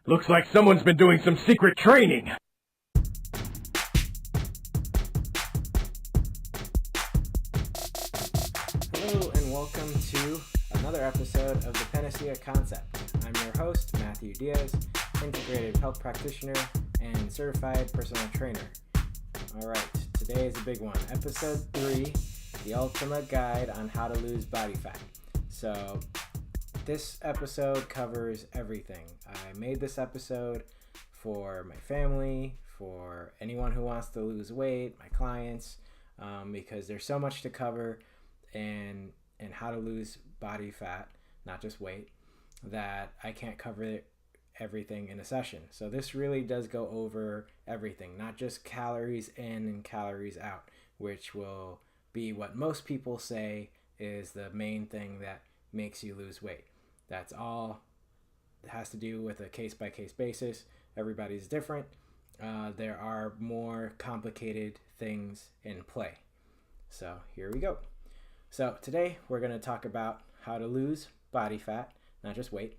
Looks like someone's been doing some secret training. Hello and welcome to another episode of the Panacea Concept. I'm your host, Matthew Diaz, integrated health practitioner and certified personal trainer. Alright, today is a big one. Episode 3, the Ultima guide on how to lose body fat. So, this episode covers everything. I made this episode for my family, for anyone who wants to lose weight, my clients, because there's so much to cover and how to lose body fat, not just weight, that I can't cover everything in a session. So this really does go over everything, not just calories in and calories out, which will be what most people say is the main thing that makes you lose weight. That's all. It has to do with a case-by-case basis. Everybody's different. There are more complicated things in play. So here we go. So today we're going to talk about how to lose body fat, not just weight.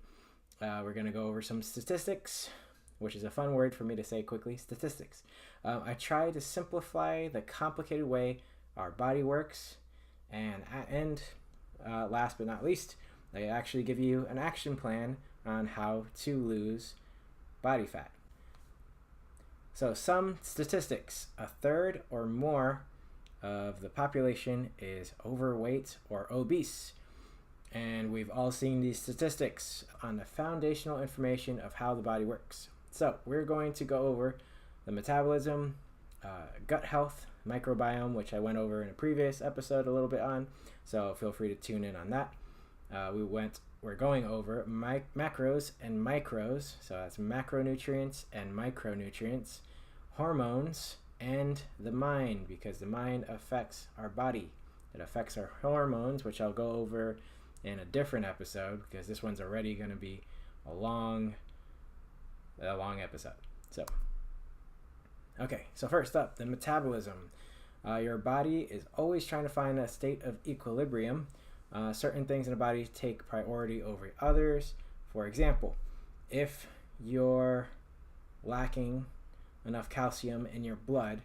We're going to go over some statistics, which is a fun word for me to say quickly, statistics. I try to simplify the complicated way our body works. And last but not least, I actually give you an action plan on how to lose body fat. So some statistics: a third or more of the population is overweight or obese. And we've all seen these statistics on the foundational information of how the body works. So we're going to go over the metabolism, gut health, microbiome, which I went over in a previous episode a little bit on. So feel free to tune in on that. We're going over macros and micros. So that's macronutrients and micronutrients, hormones, and the mind, because the mind affects our body. It affects our hormones, which I'll go over in a different episode because this one's already going to be a long episode. So first up, the metabolism. Your body is always trying to find a state of equilibrium. Certain things in the body take priority over others. For example, if you're lacking enough calcium in your blood,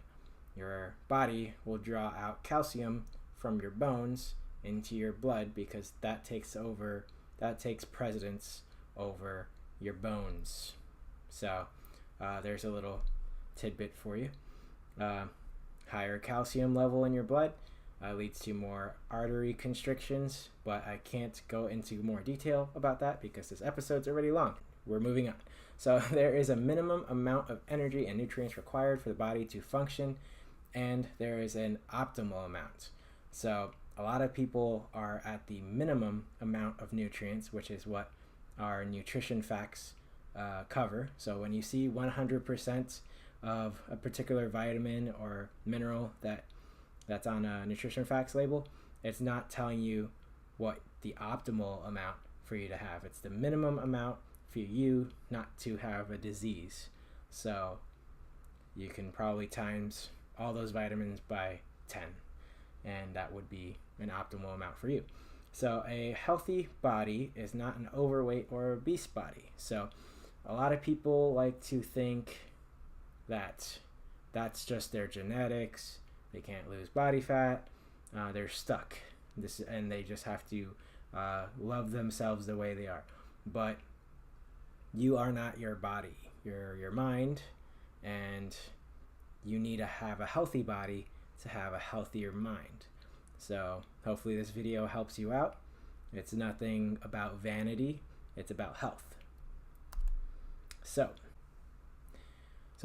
your body will draw out calcium from your bones into your blood because that takes precedence over your bones. So there's a little tidbit for you. Higher calcium level in your blood leads to more artery constrictions, but I can't go into more detail about that because this episode's already long. We're moving on. So there is a minimum amount of energy and nutrients required for the body to function, and there is an optimal amount. So a lot of people are at the minimum amount of nutrients, which is what our nutrition facts cover. So when you see 100% of a particular vitamin or mineral that's on a nutrition facts label, it's not telling you what the optimal amount for you to have. It's the minimum amount for you not to have a disease. So you can probably times all those vitamins by 10, and that would be an optimal amount for you. So a healthy body is not an overweight or obese body. So a lot of people like to think that that's just their genetics. They can't lose body fat. They're stuck. And they just have to love themselves the way they are. But you are not your body. You're your mind, and you need to have a healthy body to have a healthier mind. So hopefully this video helps you out. It's nothing about vanity. It's about health. So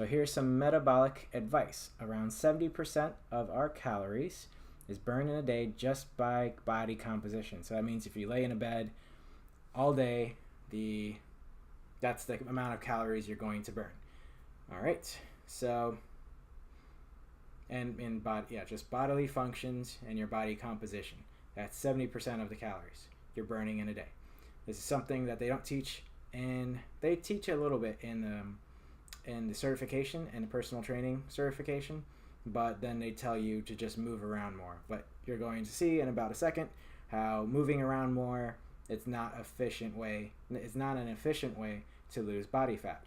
here's some metabolic advice. Around 70% of our calories is burned in a day just by body composition. So that means if you lay in a bed all day, that's the amount of calories you're going to burn. All right. So, just bodily functions and your body composition. That's 70% of the calories you're burning in a day. This is something that they don't teach, and they teach a little bit in the certification and the personal training certification, but then they tell you to just move around more. But you're going to see in about a second how moving around more, it's not an efficient way to lose body fat.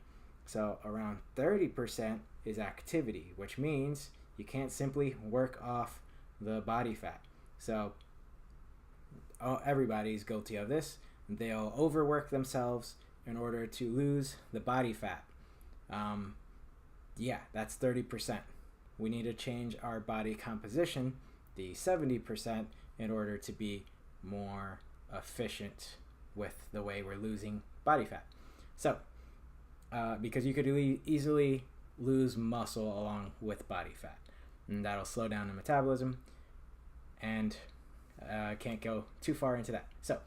So around 30% is activity, which means you can't simply work off the body fat. So everybody's guilty of this. They'll overwork themselves in order to lose the body fat. Yeah, that's 30%. We need to change our body composition, the 70%, in order to be more efficient with the way we're losing body fat. So, because you could easily lose muscle along with body fat, and that'll slow down the metabolism, and I can't go too far into that. So,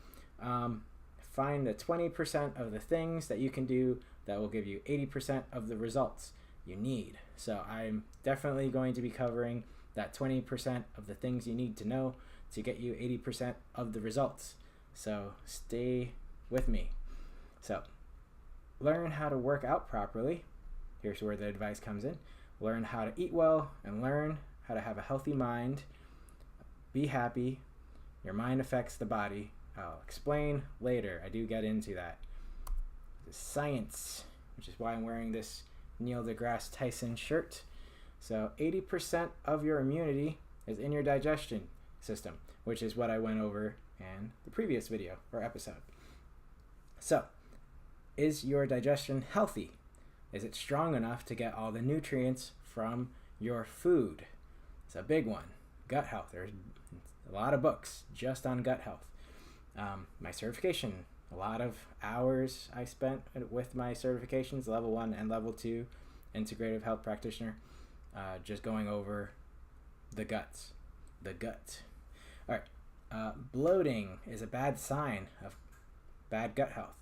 find the 20% of the things that you can do that will give you 80% of the results you need. So I'm definitely going to be covering that 20% of the things you need to know to get you 80% of the results. So stay with me. So learn how to work out properly. Here's where the advice comes in. Learn how to eat well and learn how to have a healthy mind. Be happy. Your mind affects the body. I'll explain later. I do get into that. It's science, which is why I'm wearing this Neil deGrasse Tyson shirt. So 80% of your immunity is in your digestion system, which is what I went over in the previous video or episode. So, is your digestion healthy? Is it strong enough to get all the nutrients from your food? It's a big one. Gut health. There's a lot of books just on gut health. My certification, a lot of hours I spent with my certifications, level 1 and level 2 integrative health practitioner, just going over the gut. All right. Bloating is a bad sign of bad gut health.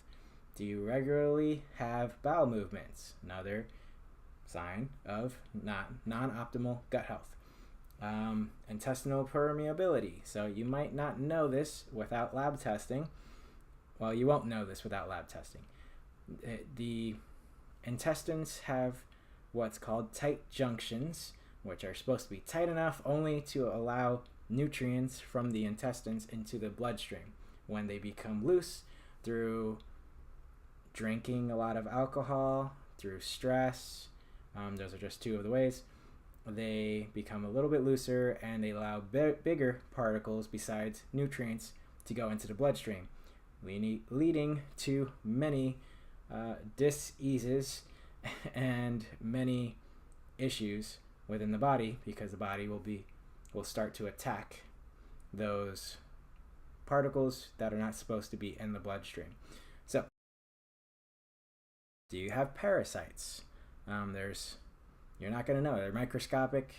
Do you regularly have bowel movements? Another sign of non-optimal gut health. Intestinal permeability. So you might not know this without lab testing. Well, you won't know this without lab testing. The intestines have what's called tight junctions, which are supposed to be tight enough only to allow nutrients from the intestines into the bloodstream. When they become loose through drinking a lot of alcohol, through stress, those are just two of the ways, they become a little bit looser and they allow bigger particles besides nutrients to go into the bloodstream, leading to many diseases and many issues within the body, because the body will start to attack those particles that are not supposed to be in the bloodstream. So, do you have parasites? You're not going to know. They're microscopic.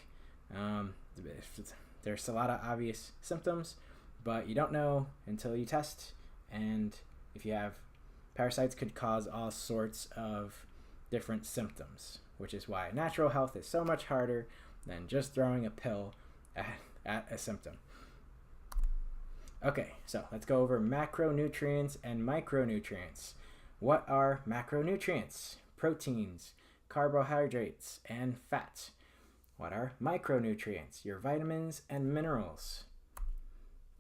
There's a lot of obvious symptoms, but you don't know until you test. And if you have parasites, could cause all sorts of different symptoms, which is why natural health is so much harder than just throwing a pill at a symptom. Okay, so let's go over macronutrients and micronutrients. What are macronutrients? Proteins, carbohydrates, and fat. What are micronutrients? Your vitamins and minerals.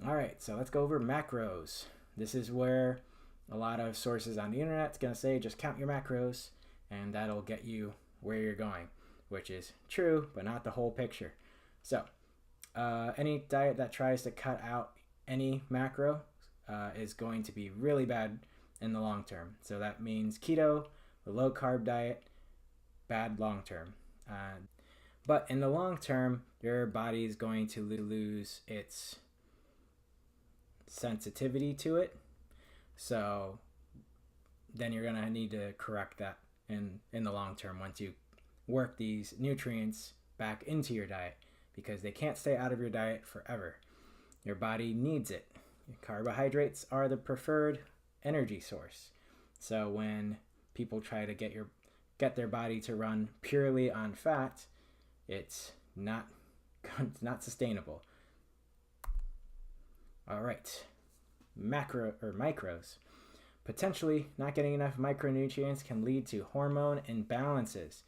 All right, so let's go over macros. This is where a lot of sources on the internet is going to say just count your macros and that'll get you where you're going, which is true, but not the whole picture. So any diet that tries to cut out any macro is going to be really bad in the long term. So that means keto, the low carb diet, bad long term. But in the long term, your body is going to lose its sensitivity to it. So then you're going to need to correct that in the long term once you work these nutrients back into your diet, because they can't stay out of your diet forever. Your body needs it. Carbohydrates are the preferred energy source. So when people try to get their body to run purely on fat, it's not sustainable. All right, micros. Potentially not getting enough micronutrients can lead to hormone imbalances.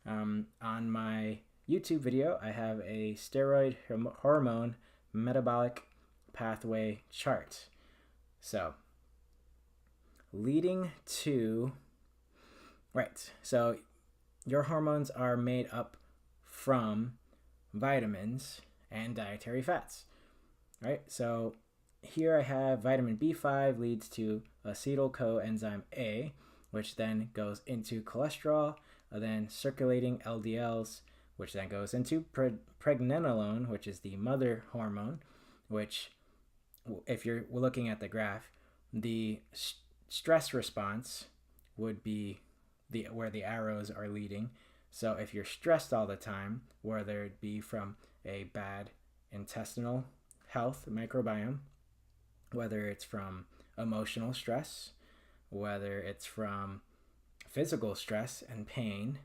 On my YouTube video, I have a steroid hormone metabolic pathway chart. So, leading to Right. So your hormones are made up from vitamins and dietary fats. Right. So here I have vitamin B5 leads to acetyl coenzyme A, which then goes into cholesterol, then circulating LDLs, which then goes into pregnenolone, which is the mother hormone, which, if you're looking at the graph, the stress response would be where the arrows are leading. So if you're stressed all the time, whether it be from a bad intestinal health microbiome, whether it's from emotional stress, whether it's from physical stress and pain,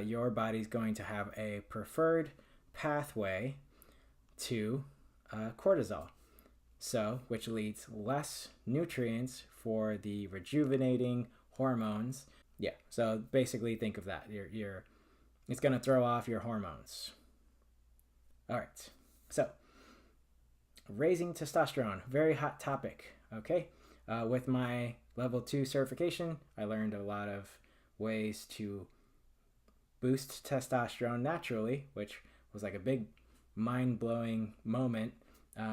your body's going to have a preferred pathway to cortisol. So, which leads less nutrients for the rejuvenating hormones. Yeah, so basically think of that. It's going to throw off your hormones. All right, so raising testosterone, very hot topic. Okay, with my level 2 certification, I learned a lot of ways to boost testosterone naturally, which was like a big mind-blowing moment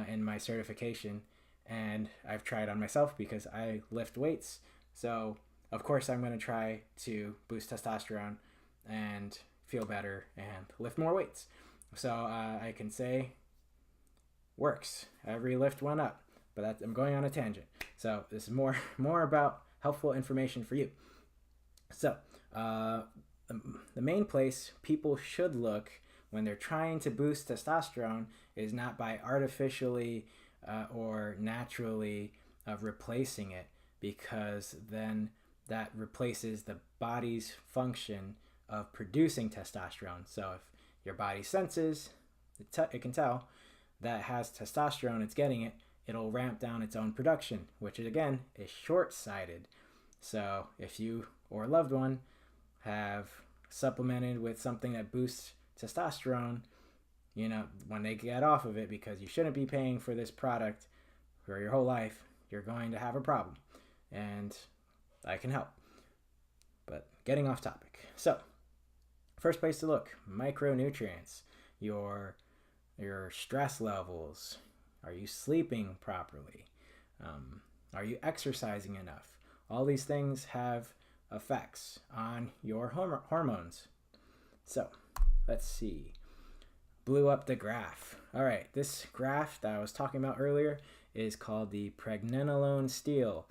in my certification. And I've tried on myself because I lift weights. So of course I'm going to try to boost testosterone and feel better and lift more weights. So I can say works. Every lift went up, but I'm going on a tangent. So this is more about helpful information for you. So the main place people should look when they're trying to boost testosterone is not by artificially or naturally replacing it, because then that replaces the body's function of producing testosterone. So if your body senses, it can tell that has testosterone, it's getting it, it'll ramp down its own production, which again is short-sighted. So if you or a loved one have supplemented with something that boosts testosterone, when they get off of it, because you shouldn't be paying for this product for your whole life, you're going to have a problem. And I can help. But getting off topic. So, first place to look, micronutrients. Your stress levels. Are you sleeping properly? Are you exercising enough? All these things have effects on your hormones. So, let's see. Blew up the graph. All right, this graph that I was talking about earlier is called the pregnenolone steal.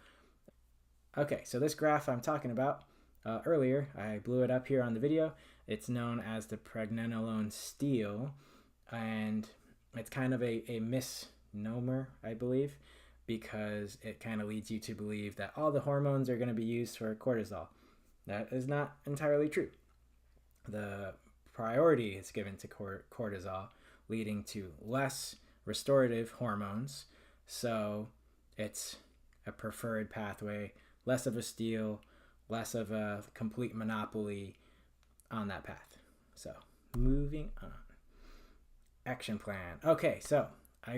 Okay, so this graph I'm talking about earlier, I blew it up here on the video. It's known as the pregnenolone steal, and it's kind of a misnomer, I believe, because it kind of leads you to believe that all the hormones are going to be used for cortisol. That is not entirely true. The priority is given to cortisol, leading to less restorative hormones. So it's a preferred pathway, less of a steal, less of a complete monopoly on that path. So moving on. Action plan. Okay, so I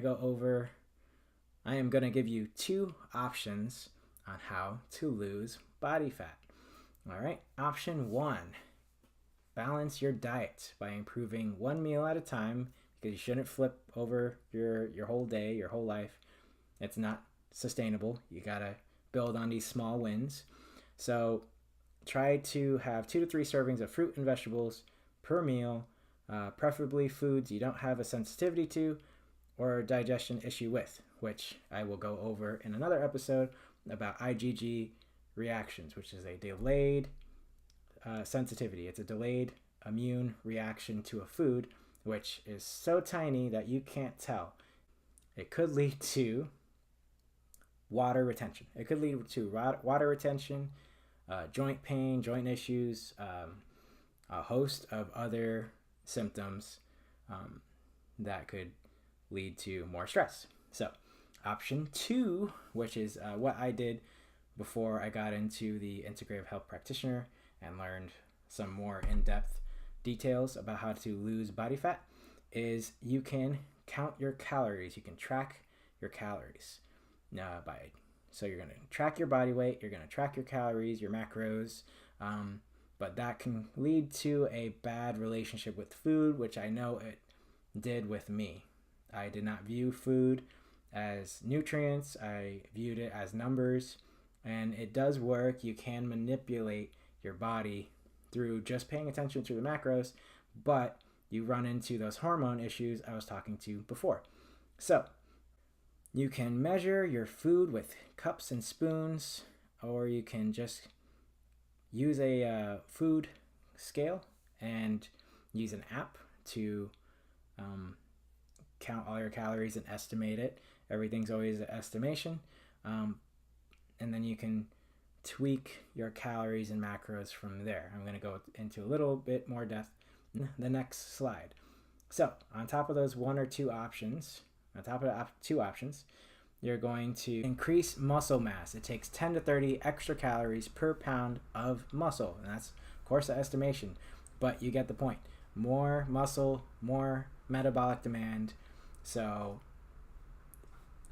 am going to give you 2 options on how to lose body fat. All right, option 1. Balance your diet by improving one meal at a time, because you shouldn't flip over your whole day, your whole life. It's not sustainable. You gotta build on these small wins. So try to have 2 to 3 servings of fruit and vegetables per meal, preferably foods you don't have a sensitivity to or digestion issue with, which I will go over in another episode about IgG reactions, which is a delayed sensitivity. It's a delayed immune reaction to a food, which is so tiny that you can't tell. It could lead to water retention. It could lead to water retention, joint pain, joint issues, a host of other symptoms that could lead to more stress. So option 2, which is what I did before I got into the integrative health practitioner and learned some more in-depth details about how to lose body fat, is you can count your calories. You can track your calories so you're going to track your body weight, you're going to track your calories, your macros, But that can lead to a bad relationship with food, which I know it did with me. I did not view food as nutrients. I viewed it as numbers, and it does work. You can manipulate your body through just paying attention to the macros, but you run into those hormone issues I was talking to before. So you can measure your food with cups and spoons, or you can just use a food scale and use an app to count all your calories and estimate it. Everything's always an estimation. And then you can tweak your calories and macros from there. I'm going to go into a little bit more depth in the next slide. So on top of those two options, you're going to increase muscle mass. It takes 10 to 30 extra calories per pound of muscle. And that's, of course, an estimation, but you get the point. More muscle, more metabolic demand. So,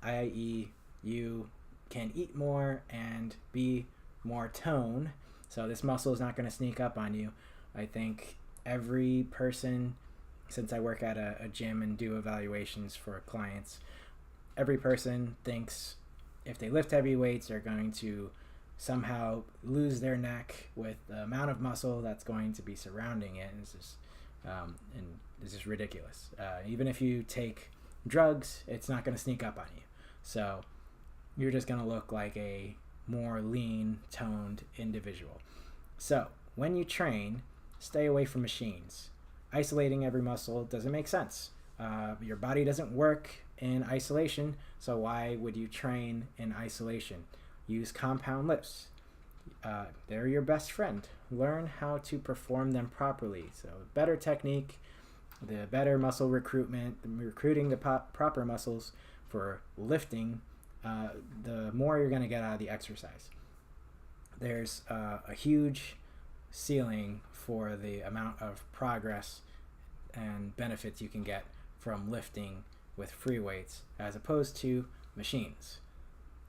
i.e., you can eat more and be more toned. So this muscle is not going to sneak up on you. I think every person, since I work at a gym and do evaluations for clients, every person thinks if they lift heavy weights, they're going to somehow lose their neck with the amount of muscle that's going to be surrounding it. And it's just ridiculous. Even if you take drugs, it's not going to sneak up on you. So you're just going to look like a more lean, toned individual. So when you train, stay away from machines. Isolating every muscle doesn't make sense. Your body doesn't work in isolation, so why would you train in isolation? Use compound lifts. They're your best friend. Learn how to perform them properly. So better technique, the better muscle recruitment, recruiting the proper muscles for lifting, the more you're going to get out of the exercise. There's a huge ceiling for the amount of progress and benefits you can get from lifting with free weights as opposed to machines,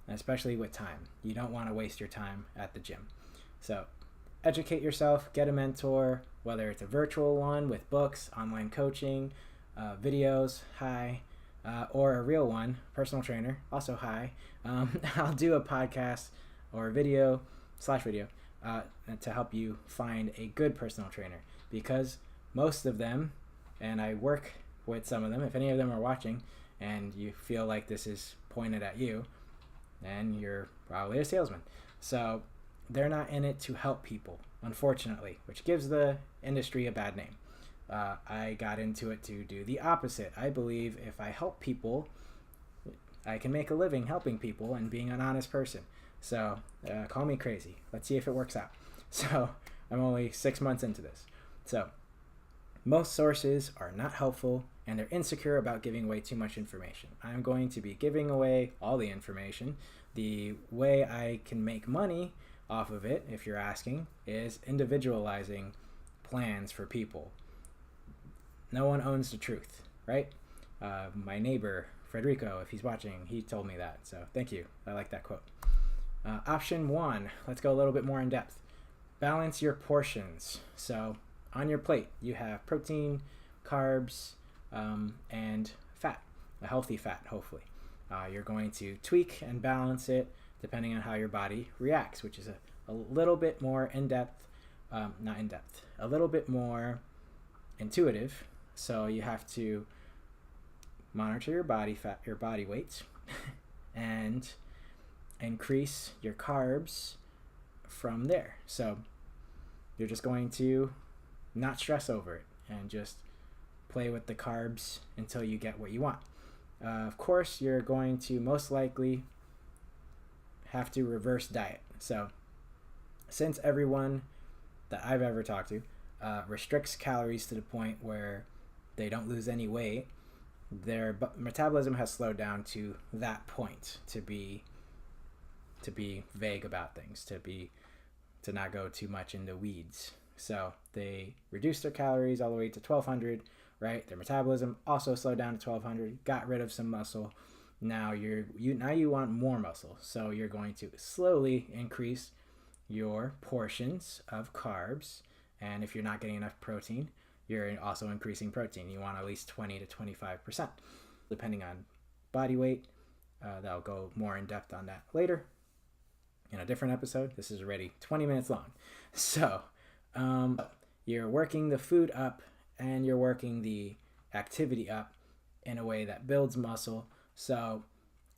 especially with time. You don't want to waste your time at the gym. So educate yourself, get a mentor, whether it's a virtual one with books, online coaching, videos, or a real one, personal trainer, also I'll do a podcast or video to help you find a good personal trainer, because most of them, and I work with some of them, if any of them are watching and you feel like this is pointed at you, then you're probably a salesman. So they're not in it to help people, unfortunately, which gives the industry a bad name. I got into it to do the opposite. I believe if I help people, I can make a living helping people and being an honest person. So call me crazy. Let's see if it works out. So I'm only 6 months into this. So most sources are not helpful, and they're insecure about giving away too much information. I'm going to be giving away all the information. The way I can make money off of it, if you're asking, is individualizing plans for people. No one owns the truth, right? My neighbor, Federico, if he's watching, he told me that. So thank you. I like that quote. Option 1, let's go a little bit more in depth. Balance your portions. So on your plate, you have protein, carbs, and fat, a healthy fat, hopefully. You're going to tweak and balance it depending on how your body reacts, which is a little bit more a little bit more intuitive. So you have to monitor your body fat, your body weight, and increase your carbs from there. So you're just going to not stress over it and just play with the carbs until you get what you want. Of course, you're going to most likely have to reverse diet. So since everyone that I've ever talked to restricts calories to the point where they don't lose any weight, their metabolism has slowed down to that point to be vague about things, to not go too much into weeds. So they reduced their calories all the way to 1200, right? Their metabolism also slowed down to 1200, got rid of some muscle. Now you want more muscle. So you're going to slowly increase your portions of carbs. And if you're not getting enough protein, you're also increasing protein. You want at least 20 to 25%, depending on body weight. That'll go more in depth on that later in a different episode. This is already 20 minutes long. So you're working the food up and you're working the activity up in a way that builds muscle. So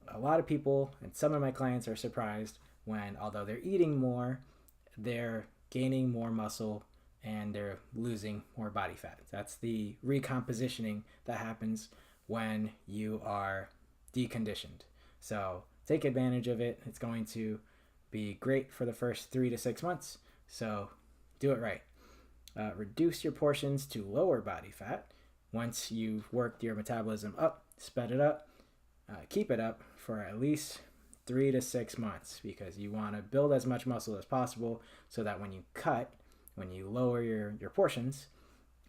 a lot of people and some of my clients are surprised when, although they're eating more, they're gaining more muscle and they're losing more body fat. That's the recompositioning that happens when you are deconditioned. So take advantage of it. It's going to be great for the first 3 to 6 months. So do it right. Reduce your portions to lower body fat. Once you've worked your metabolism up, sped it up, keep it up for at least 3 to 6 months, because you want to build as much muscle as possible so that when you cut, when you lower your portions,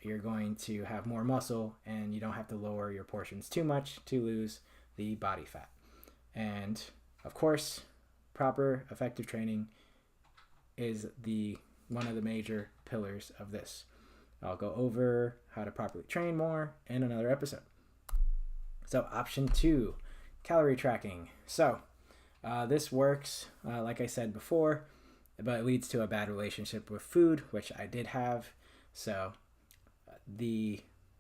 you're going to have more muscle and you don't have to lower your portions too much to lose the body fat. And of course, proper effective training is one of the major pillars of this. I'll go over how to properly train more in another episode. So option 2, calorie tracking. So this works, like I said before, but it leads to a bad relationship with food, which I did have. So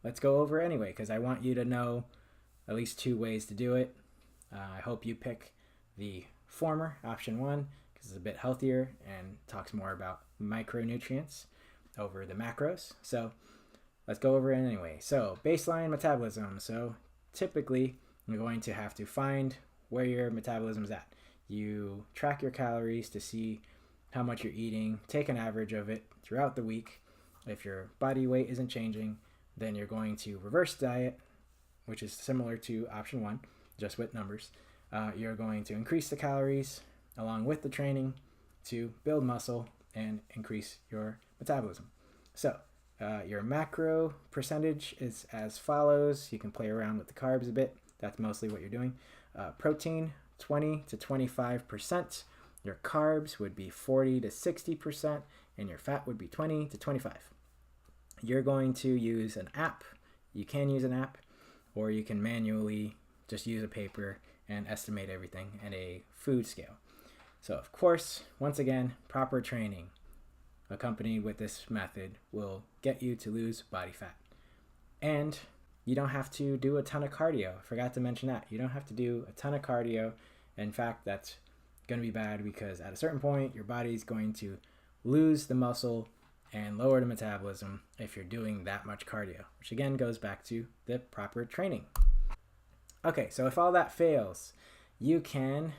let's go over anyway, because I want you to know at least 2 ways to do it. I hope you pick the former, option 1, because it's a bit healthier and talks more about micronutrients over the macros. So let's go over it anyway. So baseline metabolism. So typically you're going to have to find where your metabolism's at. You track your calories to see how much you're eating, take an average of it throughout the week. If your body weight isn't changing, then you're going to reverse diet, which is similar to option 1, just with numbers. You're going to increase the calories along with the training to build muscle and increase your metabolism. So your macro percentage is as follows. You can play around with the carbs a bit. That's mostly what you're doing. Protein, 20 to 25%. Your carbs would be 40 to 60%, and your fat would be 20 to 25. You're going to use an app. You can use an app, or you can manually just use a paper and estimate everything in a food scale. So of course, once again, proper training accompanied with this method will get you to lose body fat. And you don't have to do a ton of cardio. I forgot to mention that. You don't have to do a ton of cardio. In fact, that's going to be bad, because at a certain point, your body's going to lose the muscle and lower the metabolism if you're doing that much cardio, which again goes back to the proper training. Okay, so if all that fails, you can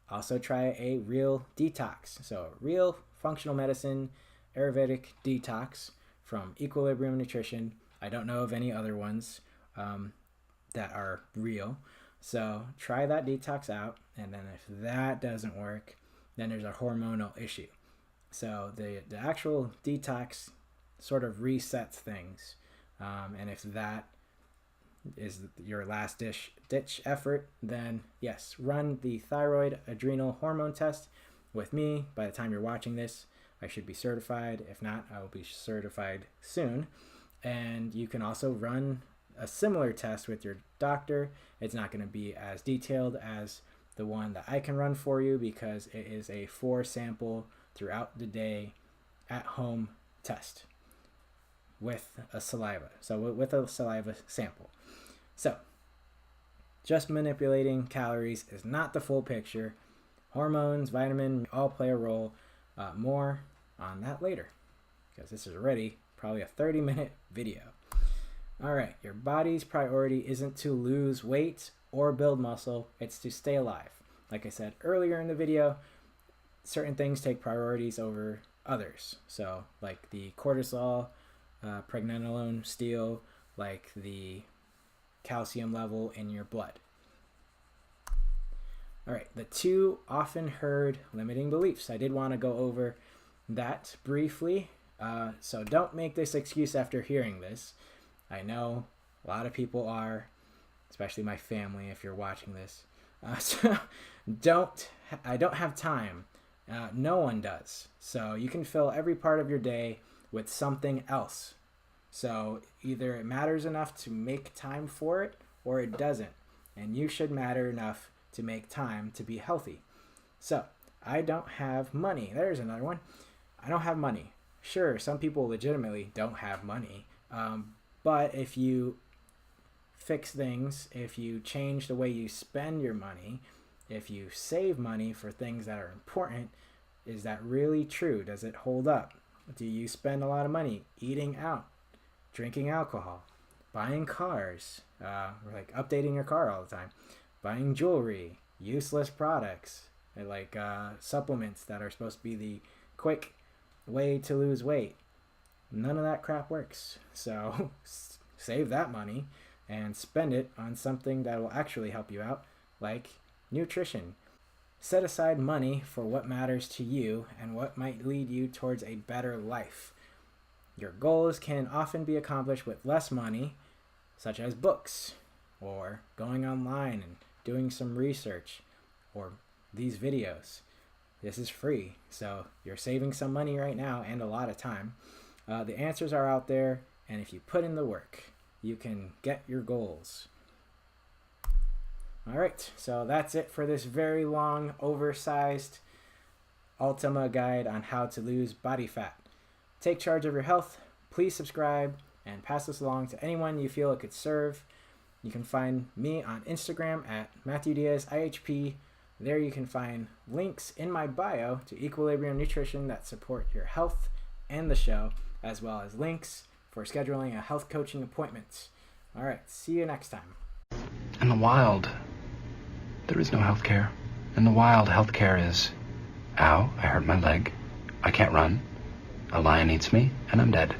also try a real detox. So real functional medicine, Ayurvedic detox from Equilibrium Nutrition. I don't know of any other ones that are real. So try that detox out, and then if that doesn't work, then there's a hormonal issue. So the actual detox sort of resets things, and if that is your last ditch effort, then yes, run the thyroid adrenal hormone test with me. By the time you're watching this, I should be certified. If not, I will be certified soon. And you can also run a similar test with your doctor. It's not going to be as detailed as the one that I can run for you, because it is a 4-sample throughout the day at home test with a saliva. So with a saliva sample. So just manipulating calories is not the full picture. Hormones, vitamin, all play a role. More on that later, because this is already probably a 30-minute video. All right, your body's priority isn't to lose weight or build muscle, it's to stay alive. Like I said earlier in the video, certain things take priorities over others. So like the cortisol, pregnenolone, steel, like the calcium level in your blood. All right, the 2 often heard limiting beliefs. I did want to go over that briefly. So don't make this excuse after hearing this. I know a lot of people are, especially my family if you're watching this. So I don't have time No one does. So you can fill every part of your day with something else. So either it matters enough to make time for it or it doesn't. And you should matter enough to make time to be healthy. So I don't have money. There's another one. I don't have money. Sure, some people legitimately don't have money. But if you fix things, if you change the way you spend your money, if you save money for things that are important, is that really true? Does it hold up? Do you spend a lot of money eating out, drinking alcohol, buying cars, like updating your car all the time, buying jewelry, useless products, like supplements that are supposed to be the quick way to lose weight? None of that crap works. So save that money and spend it on something that will actually help you out, like nutrition. Set aside money for what matters to you and what might lead you towards a better life. Your goals can often be accomplished with less money, such as books, or going online and doing some research, or these videos. This is free, so you're saving some money right now and a lot of time. The answers are out there, and if you put in the work, you can get your goals. All right, so that's it for this very long, oversized Ultima guide on how to lose body fat. Take charge of your health. Please subscribe and pass this along to anyone you feel it could serve. You can find me on Instagram at Matthew Diaz IHP. There you can find links in my bio to Equilibrium Nutrition that support your health and the show, as well as links for scheduling a health coaching appointment. All right, see you next time. In the wild, there is no healthcare. In the wild, healthcare is, ow, I hurt my leg, I can't run, a lion eats me, and I'm dead.